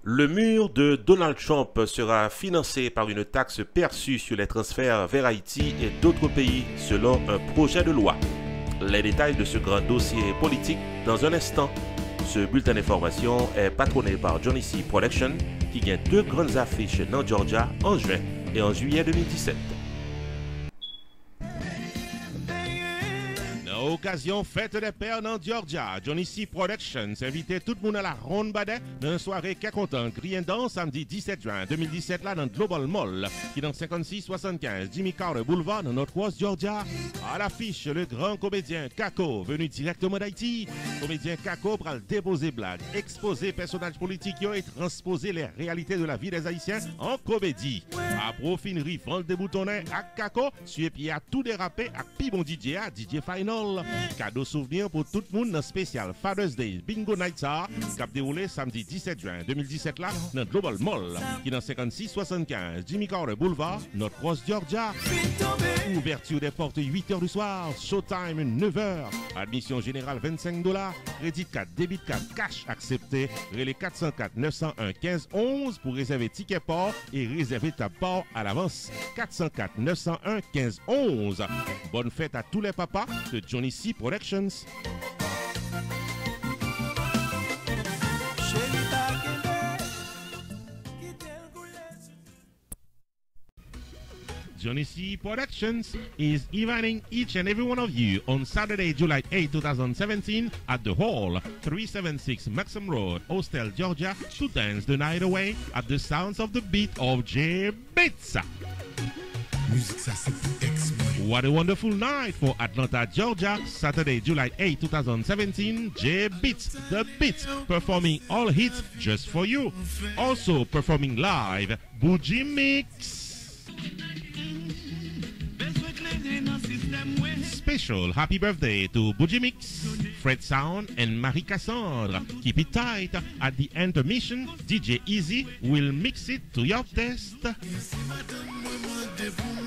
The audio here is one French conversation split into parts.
Le mur de Donald Trump sera financé par une taxe perçue sur les transferts vers Haïti et d'autres pays selon un projet de loi. Les détails de ce grand dossier politique dans un instant. Ce bulletin d'information est patronné par Johnny C. Production qui gagne deux grandes affiches dans Georgia en juin et en juillet 2017. Occasion fête des pères dans Georgia, Johnny C. Productions invité tout le monde à la ronde badet dans une soirée qui est content, criant dans samedi 17 juin 2017 là dans Global Mall qui dans 5675 Jimmy Carter Boulevard dans Northwest Georgia. À l'affiche, le grand comédien Kako venu directement d'Haïti. Comédien Kako pour déposer blagues, exposer personnages politiques et transposer les réalités de la vie des Haïtiens en comédie. À profinerie, vente des boutonnets à Kako, sué pied à tout déraper à Pibon DJ à DJ Final. Cadeau souvenir pour tout le monde dans spécial Father's Day Bingo Night Star qui a déroulé samedi 17 juin 2017 là dans Global Mall qui dans 5675 Jimmy Carter Boulevard, Northwest Georgia. Ouverture des portes 8h du soir, showtime 9h. Admission générale $25. Crédit card, débit card, cash accepté. Relais 404 901 15 11 pour réserver ticket port et réserver ta port à l'avance. 404 901 15 11. Bonne fête à tous les papas de Johnny C. Productions. Johnny C. Productions is inviting each and every one of you on Saturday, July 8, 2017 at the Hall, 376 Maxim Road, Austell, Georgia, to dance the night away at the sounds of the beat of J Beats. What a wonderful night for Atlanta, Georgia, Saturday, July 8, 2017, J Beats, The Beats, performing all hits just for you. Also performing live, Bougie Mix. Special happy birthday to Bougie Mix, Fred Sound and Marie Cassandra. Keep it tight. At the intermission, DJ Easy will mix it to your taste.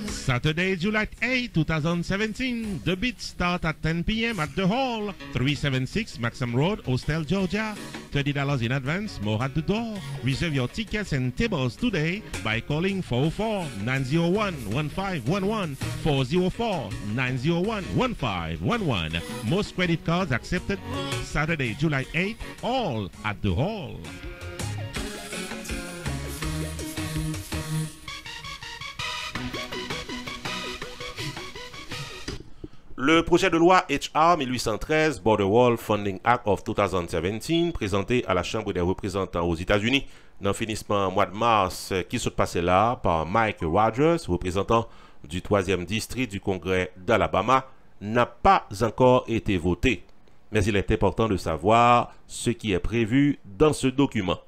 Saturday, July 8, 2017. The beats start at 10 p.m. at the Hall, 376 Maxim Road, Austell, Georgia. $30 in advance, more at the door. Reserve your tickets and tables today by calling 404-901-1511, 404-901-1511. Most credit cards accepted. Saturday, July 8, all at the Hall. Le projet de loi HR 1813 Border Wall Funding Act of 2017 présenté à la Chambre des représentants aux États-Unis dans le finissement mois de mars qui se passait là par Mike Rogers, représentant du 3e district du Congrès d'Alabama, n'a pas encore été voté. Mais il est important de savoir ce qui est prévu dans ce document.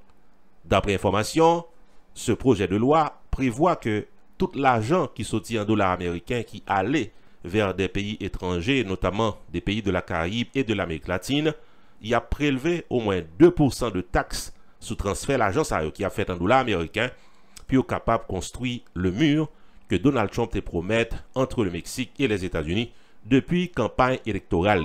D'après information, ce projet de loi prévoit que tout l'argent qui sortit en dollars américains qui allait vers des pays étrangers, notamment des pays de la Caraïbe et de l'Amérique latine, il a prélevé au moins 2% de taxes sous transfert l'agence qui a fait en dollars américains, puis est capable de construire le mur que Donald Trump te promet entre le Mexique et les États-Unis depuis campagne électorale.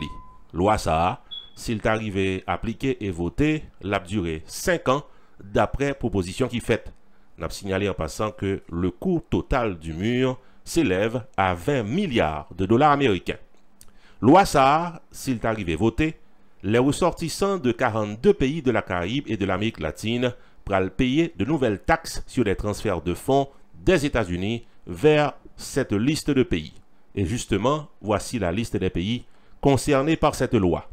Loi ça, s'il est arrivé appliqué et voté, l'a duré 5 ans d'après proposition qui fait. N'a signalé en passant que le coût total du mur s'élève à 20 milliards de dollars américains. Loi ça, s'il est arrivé voté, les ressortissants de 42 pays de la Caraïbe et de l'Amérique latine pourront payer de nouvelles taxes sur les transferts de fonds des États-Unis vers cette liste de pays. Et justement, voici la liste des pays concernés par cette loi.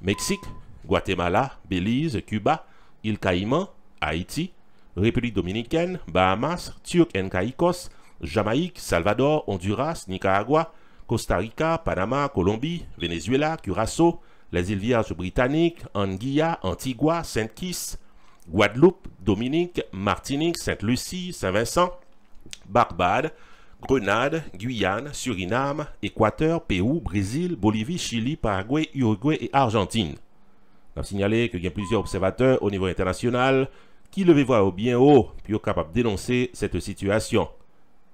Mexique, Guatemala, Belize, Cuba, Îles Caïmans, Haïti, République dominicaine, Bahamas, Turques et Caïcos, Jamaïque, Salvador, Honduras, Nicaragua, Costa Rica, Panama, Colombie, Venezuela, Curaçao, les îles Vierges britanniques, Anguilla, Antigua, Saint-Kitts, Guadeloupe, Dominique, Martinique, Sainte-Lucie, Saint-Vincent, Barbade, Grenade, Guyane, Suriname, Équateur, Pérou, Brésil, Bolivie, Chili, Paraguay, Uruguay et Argentine. On a signalé qu'il y a plusieurs observateurs au niveau international qui levaient voix au bien haut puis sont capables de dénoncer cette situation.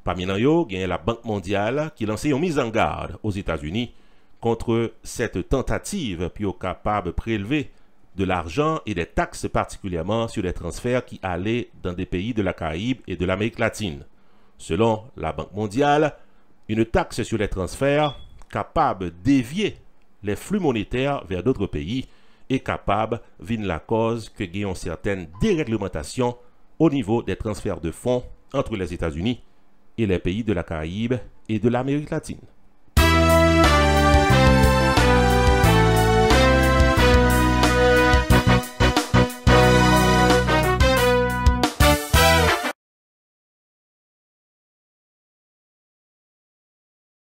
Parmi eux, il y a la Banque mondiale qui lançait une mise en garde aux États-Unis contre cette tentative puis capable de prélever de l'argent et des taxes particulièrement sur les transferts qui allaient dans des pays de la Caraïbe et de l'Amérique latine. Selon la Banque mondiale, une taxe sur les transferts capable d'évier les flux monétaires vers d'autres pays est capable de la cause que gagnent certaines déréglementations au niveau des transferts de fonds entre les États-Unis et les pays de la Caraïbe et de l'Amérique latine.